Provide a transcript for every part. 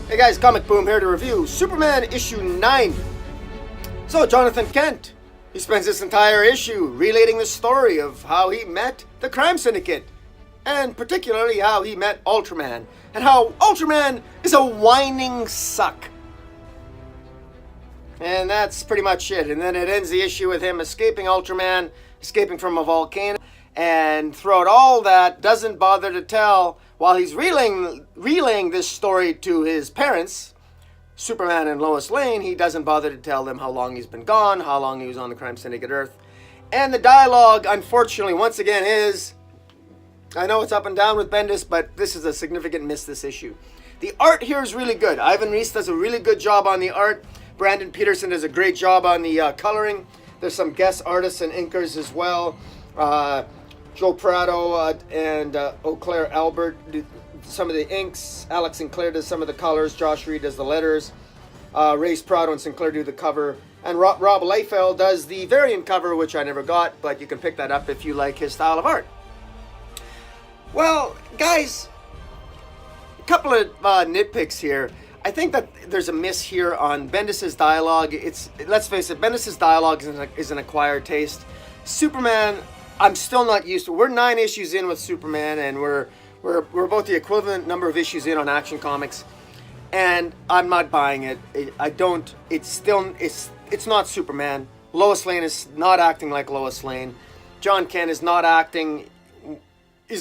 Hey guys, Comic Boom here to review Superman issue 9. So, Jonathan Kent, he spends this entire issue relating the story of how he met the crime syndicate, and particularly how he met Ultraman, and how Ultraman is a whining suck. And that's pretty much it. And then it ends the issue with him escaping Ultraman, escaping from a volcano, and throughout all that, doesn't bother to tell, while he's relaying this story to his parents, Superman and Lois Lane, he doesn't bother to tell them how long he's been gone, how long he was on the crime syndicate Earth. And the dialogue, unfortunately, once again is, I know it's up and down with Bendis, but this is a significant miss this issue. The art here is really good. Ivan Reis does a really good job on the art. Brandon Peterson does a great job on the coloring. There's some guest artists and inkers as well. Joe Prado and Eau Claire Albert do some of the inks. Alex Sinclair does some of the colors. Josh Reed does the letters. Race Prado and Sinclair do the cover. And Rob Liefeld does the variant cover, which I never got, but you can pick that up if you like his style of art. Well, guys, a couple of nitpicks here. I think that there's a miss here on Bendis' dialogue. Let's face it, Bendis' dialogue is an acquired taste. Superman, I'm still not used to. We're 9 issues in with Superman, and we're about the equivalent number of issues in on Action Comics, and I'm not buying it. It's not Superman. Lois Lane is not acting like Lois Lane. Jon Kent is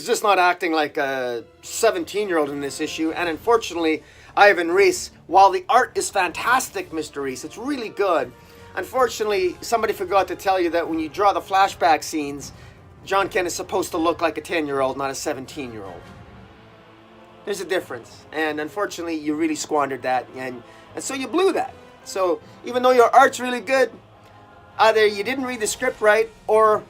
just not acting like a 17-year-old in this issue, and unfortunately, Ivan Reis, while the art is fantastic, Mr. Reis, it's really good. Unfortunately, somebody forgot to tell you that when you draw the flashback scenes, Jon Kent is supposed to look like a 10-year-old, not a 17-year-old. There's a difference, and unfortunately, you really squandered that, and so you blew that. So even though your art's really good, either you didn't read the script right, or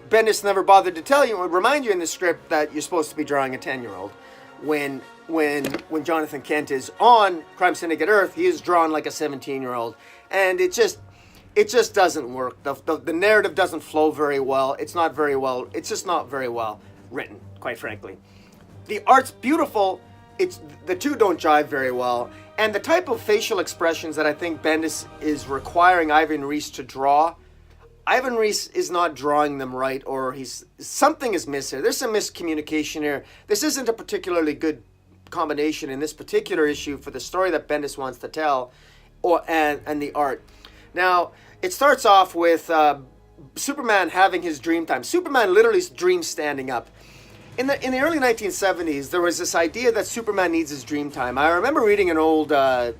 Bendis never bothered to tell you or remind you in the script that you're supposed to be drawing a 10-year-old. When Jonathan Kent is on Crime Syndicate Earth, he is drawn like a 17-year-old, and it just doesn't work. The narrative doesn't flow very well. It's just not very well written, quite frankly. The art's beautiful. The two don't jive very well, and the type of facial expressions that I think Bendis is requiring Ivan Reis to draw, Ivan Reis is not drawing them right, or something is missing here. There's some miscommunication here. This isn't a particularly good combination in this particular issue for the story that Bendis wants to tell, and the art. Now, it starts off with Superman having his dream time. Superman literally dreams standing up. In the early 1970s, there was this idea that Superman needs his dream time. I remember reading an old, I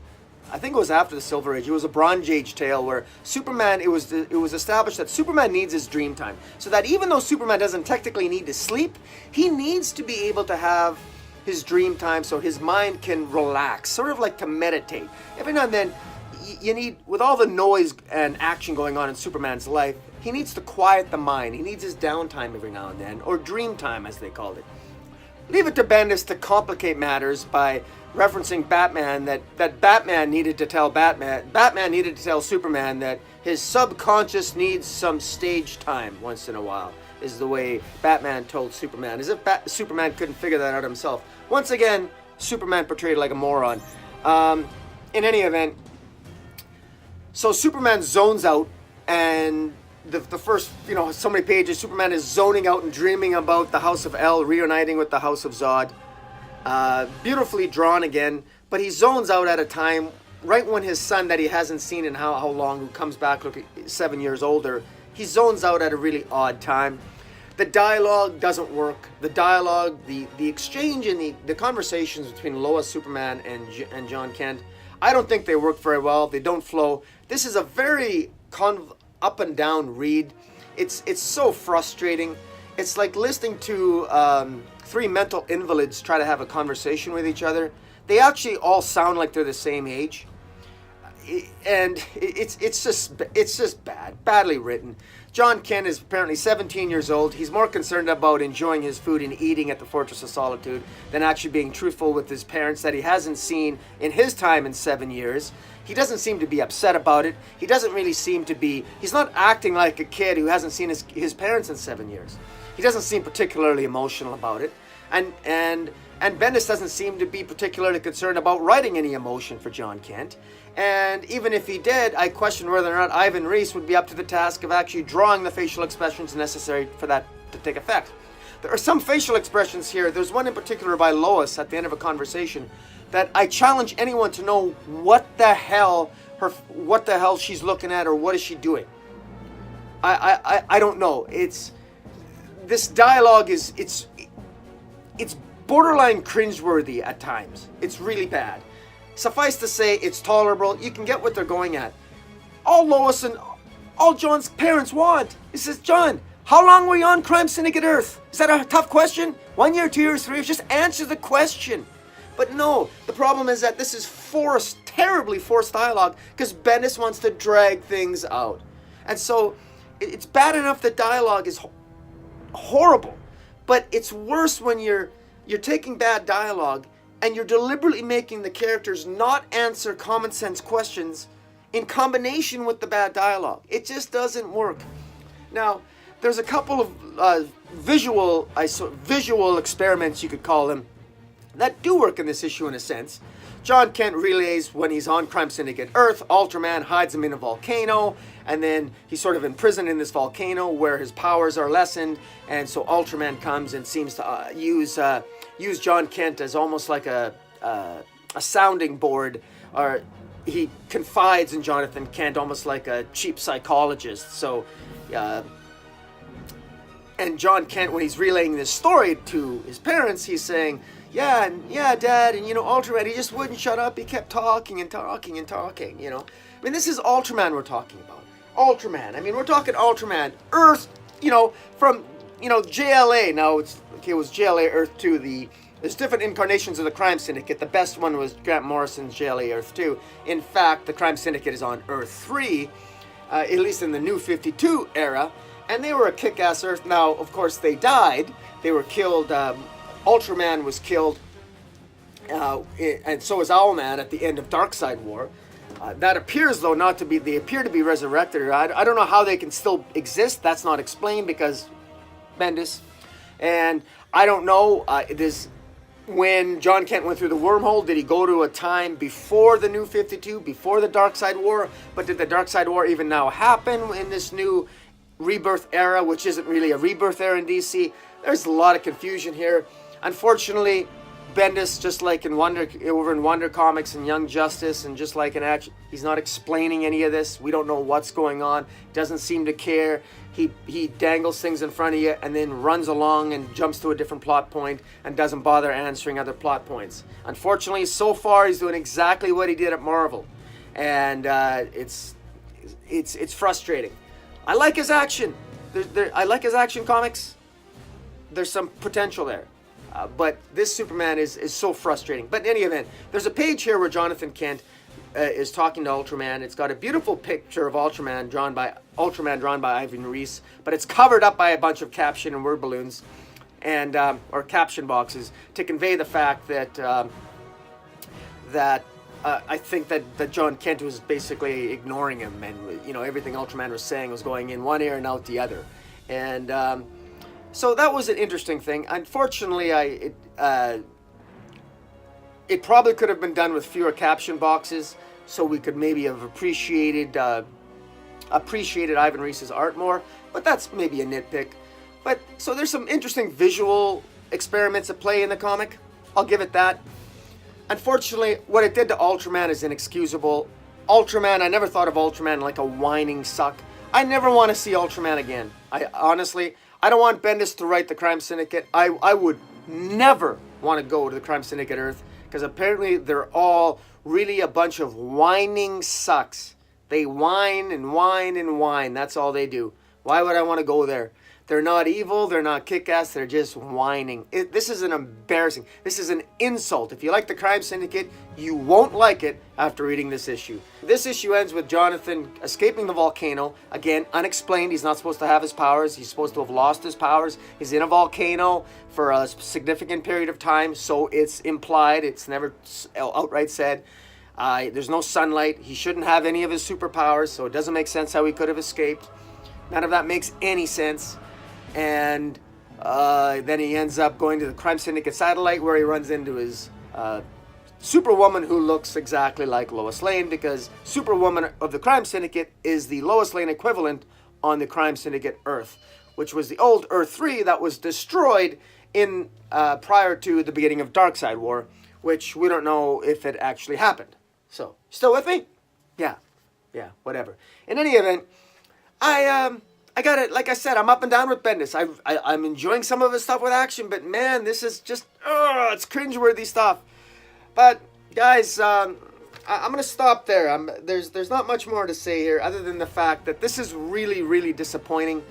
think it was after the Silver Age, it was a Bronze Age tale where Superman, it was established that Superman needs his dream time. So that even though Superman doesn't technically need to sleep, he needs to be able to have his dream time so his mind can relax, sort of like to meditate. Every now and then, you need, with all the noise and action going on in Superman's life, he needs to quiet the mind. He needs his downtime every now and then, or dream time as they called it. Leave it to Bendis to complicate matters by referencing Batman, that Batman needed to tell Batman needed to tell Superman that his subconscious needs some stage time once in a while, is the way Batman told Superman, as if Superman couldn't figure that out himself. Once again, Superman portrayed like a moron. In any event, so Superman zones out, and the first, so many pages, Superman is zoning out and dreaming about the House of El reuniting with the House of Zod. Beautifully drawn again, but he zones out at a time right when his son that he hasn't seen in how long, who comes back looking 7 years older, he zones out at a really odd time. The dialogue doesn't work. The dialogue, the exchange and the conversations between Lois, Superman, and Jon Kent, I don't think they work very well. They don't flow. This is a very up and down read. It's so frustrating. It's like listening to 3 mental invalids try to have a conversation with each other. They actually all sound like they're the same age, and it's just badly written. Jon Kent is apparently 17 years old. He's more concerned about enjoying his food and eating at the Fortress of Solitude than actually being truthful with his parents that he hasn't seen in his time in 7 years. He doesn't seem to be upset about it. He doesn't really seem to be, he's not acting like a kid who hasn't seen his parents in 7 years. He doesn't seem particularly emotional about it. And And Bendis doesn't seem to be particularly concerned about writing any emotion for Jon Kent. And even if he did, I question whether or not Ivan Reis would be up to the task of actually drawing the facial expressions necessary for that to take effect. There are some facial expressions here. There's one in particular by Lois at the end of a conversation that I challenge anyone to know what the hell she's looking at or what is she doing. I don't know. This dialogue is it's borderline cringeworthy at times. It's really bad. Suffice to say, it's tolerable. You can get what they're going at. All Lois and all Jon's parents want is says, Jon, how long were you on Crime Syndicate Earth? Is that a tough question? 1 year, 2 years, 3 years? Just answer the question. But no, the problem is that this is forced, terribly forced dialogue because Bendis wants to drag things out. And so it's bad enough that dialogue is horrible, but it's worse when you're taking bad dialogue and you're deliberately making the characters not answer common sense questions in combination with the bad dialogue. It just doesn't work. Now, there's a couple of visual experiments, you could call them, that do work in this issue in a sense. Jon Kent relays when he's on Crime Syndicate Earth. Ultraman hides him in a volcano, and then he's sort of imprisoned in this volcano where his powers are lessened, and so Ultraman comes and seems to use Jon Kent as almost like a sounding board, or he confides in Jonathan Kent almost like a cheap psychologist. So, and Jon Kent, when he's relaying this story to his parents, he's saying, yeah, Dad, and Ultraman, he just wouldn't shut up. He kept talking and talking and talking, I mean, this is Ultraman we're talking about. Ultraman. I mean, we're talking Ultraman. Earth, from, JLA. Now, it was JLA Earth 2. There's different incarnations of the Crime Syndicate. The best one was Grant Morrison's JLA Earth 2. In fact, the Crime Syndicate is on Earth 3, at least in the New 52 era. And they were a kick-ass Earth. Now, of course, they died. They were killed. Ultraman was killed, and so was Owlman at the end of Darkseid War. That appears, though, not to be. They appear to be resurrected. I don't know how they can still exist. That's not explained because Bendis. And I don't know. When Jon Kent went through the wormhole, did he go to a time before the New 52, before the Darkseid War? But did the Darkseid War even now happen in this new rebirth era, which isn't really a rebirth era in DC? There's a lot of confusion here. Unfortunately, Bendis, just like over in Wonder Comics and Young Justice, and just like in Action, he's not explaining any of this. We don't know what's going on. Doesn't seem to care. He dangles things in front of you and then runs along and jumps to a different plot point and doesn't bother answering other plot points. Unfortunately, so far he's doing exactly what he did at Marvel, and it's frustrating. I like his action. I like his action comics. There's some potential there. But this Superman is so frustrating. But in any event, there's a page here where Jonathan Kent is talking to Ultraman. It's got a beautiful picture of Ultraman drawn by Ivan Reis, but it's covered up by a bunch of caption and word balloons, and or caption boxes to convey the fact that I think that Jon Kent was basically ignoring him, and everything Ultraman was saying was going in one ear and out the other, and. So that was an interesting thing. Unfortunately, it probably could have been done with fewer caption boxes, so we could maybe have appreciated Ivan Reis's art more. But that's maybe a nitpick. But so there's some interesting visual experiments at play in the comic. I'll give it that. Unfortunately, what it did to Ultraman is inexcusable. Ultraman, I never thought of Ultraman like a whining suck. I never want to see Ultraman again. I don't want Bendis to write the Crime Syndicate. I would never want to go to the Crime Syndicate Earth, because apparently they're all really a bunch of whining sucks. They whine and whine and whine. That's all they do. Why would I want to go there? They're not evil. They're not kick-ass. They're just whining. This is an embarrassing. This is an insult. If you like the Crime Syndicate, you won't like it after reading this issue. This issue ends with Jonathan escaping the volcano. Again, unexplained. He's not supposed to have his powers. He's supposed to have lost his powers. He's in a volcano for a significant period of time, so it's implied. It's never outright said. There's no sunlight. He shouldn't have any of his superpowers, so it doesn't make sense how he could have escaped. None of that makes any sense. And Then he ends up going to the Crime Syndicate satellite where he runs into his Superwoman, who looks exactly like Lois Lane, because Superwoman of the Crime Syndicate is the Lois Lane equivalent on the Crime Syndicate Earth, which was the old Earth 3 that was destroyed in prior to the beginning of Darkseid War, which we don't know if it actually happened. So, still with me? Yeah, whatever. In any event, I got it. Like I said, I'm up and down with Bendis. I'm enjoying some of his stuff with action, but man, this is just, it's cringeworthy stuff. But guys, I'm gonna stop there. There's not much more to say here other than the fact that this is really, really disappointing.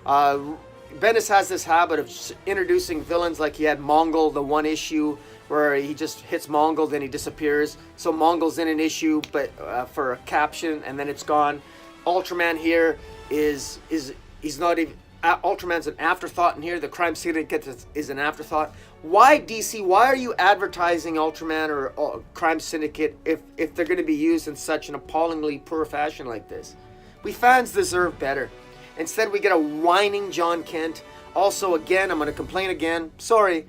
Bendis has this habit of introducing villains, like he had Mongol, the one issue where he just hits Mongol, then he disappears. So Mongol's in an issue, but for a caption, and then it's gone. Ultraman here he's not even. Ultraman's an afterthought in here. The Crime Syndicate is an afterthought. Why, DC? Why are you advertising Ultraman or Crime Syndicate if they're going to be used in such an appallingly poor fashion like this? We fans deserve better. Instead, we get a whining Jon Kent. Also, again, I'm going to complain again. Sorry.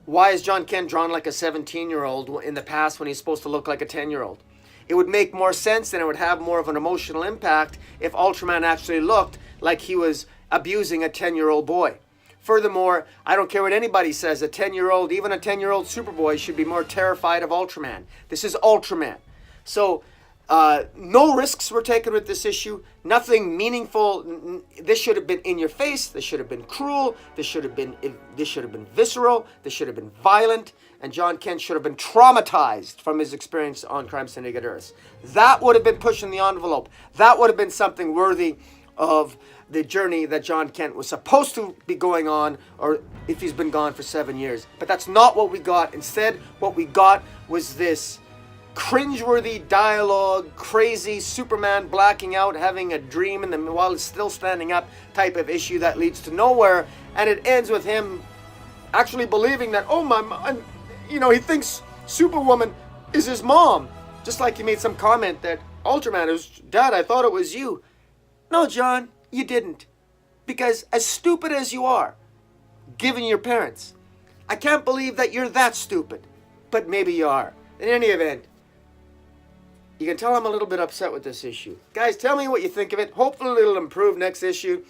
Why is Jon Kent drawn like a 17-year-old in the past when he's supposed to look like a 10-year-old? It would make more sense and it would have more of an emotional impact if Ultraman actually looked like he was abusing a 10-year-old boy. Furthermore, I don't care what anybody says, a 10-year-old, even a 10-year-old Superboy should be more terrified of Ultraman. This is Ultraman. So, no risks were taken with this issue. Nothing meaningful. This should have been in your face. This should have been cruel. This should have been visceral. This should have been violent. And Jon Kent should have been traumatized from his experience on Crime Syndicate Earth. That would have been pushing the envelope. That would have been something worthy of the journey that Jon Kent was supposed to be going on, or if he's been gone for 7 years. But that's not what we got. Instead, what we got was this cringeworthy dialogue, crazy Superman blacking out, having a dream while he's still standing up type of issue that leads to nowhere, and it ends with him actually believing that, he thinks Superwoman is his mom. Just like he made some comment that Ultraman is, Dad, I thought it was you. No, John, you didn't. Because as stupid as you are, given your parents, I can't believe that you're that stupid. But maybe you are. In any event, you can tell I'm a little bit upset with this issue. Guys, tell me what you think of it. Hopefully it'll improve next issue.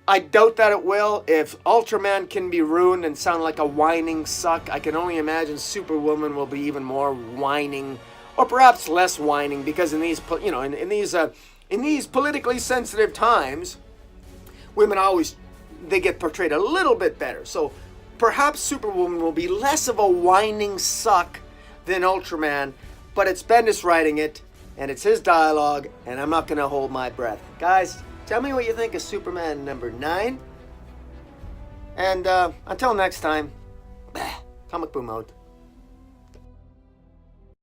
I doubt that it will. If Ultraman can be ruined and sound like a whining suck, I can only imagine Superwoman will be even more whining, or perhaps less whining, because in these, in these politically sensitive times, women they get portrayed a little bit better. So perhaps Superwoman will be less of a whining suck than Ultraman, but it's Bendis writing it, and it's his dialogue, and I'm not going to hold my breath. Guys, tell me what you think of Superman number 9. And until next time, comic boom out.